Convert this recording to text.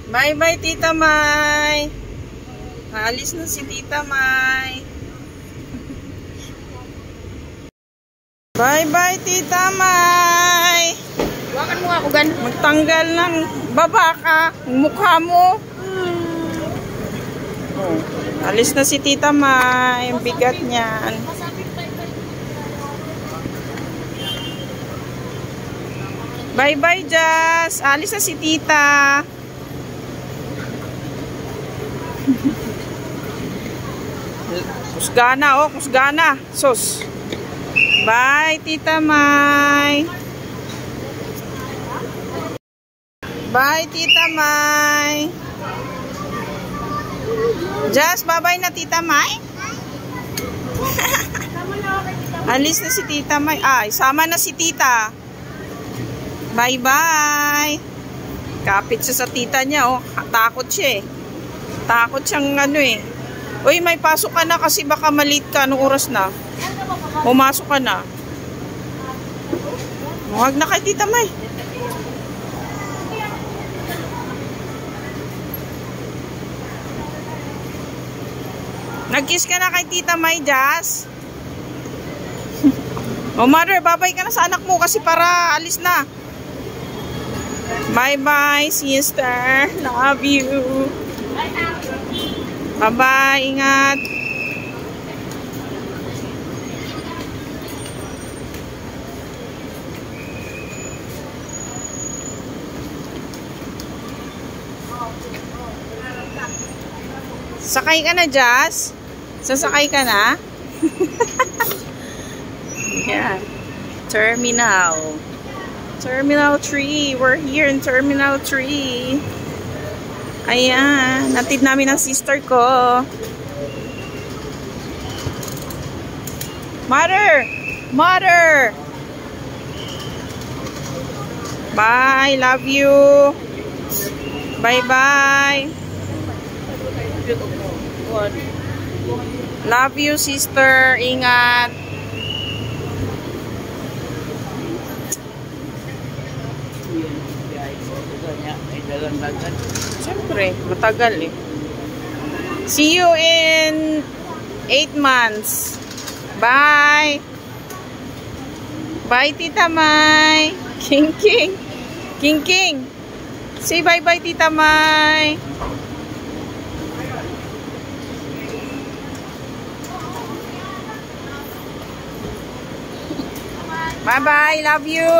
Bye-bye, Tita May. Alis na si Tita May. Bye-bye, Tita May. Huwakan mo ako, gan. Magtanggal ng baba ka. Mukha mo. Alis na si Tita May. Ang bigat niyan. Bye-bye, Jazz. Alis na si Tita. Kusgana, oh. Kusgana. Sus. Bye, Tita May. Bye, Tita May. Jazz, bye-bye na, Tita May. Alis na si Tita May. Ay, sama na si Tita. Bye-bye. Kapit siya sa tita niya, oh. Takot siya, eh. Takot siyang ano, eh. Uy, may pasok ka na kasi baka malit ka. Anong oras na? Pumasok ka na. Huwag na kay Tita May. Nag-kiss ka na kay Tita May, Jazz? O, mother, babay ka na sa anak mo kasi para alis na. Bye-bye, sister. Love you. Bye-bye. Ingat. Sakay ka na, Jazz? Sasakay ka na? Yeah. Terminal 3. We're here in Terminal 3. Ayan. Natid namin ang sister ko. Mother! Mother! Bye. Love you. Bye-bye. Love you, sister. Ingat. Siyempre, matagal eh. See you in 8 months. Bye. Bye, Tita May. King King. King King. Say bye-bye, Tita May. Bye-bye. Love you.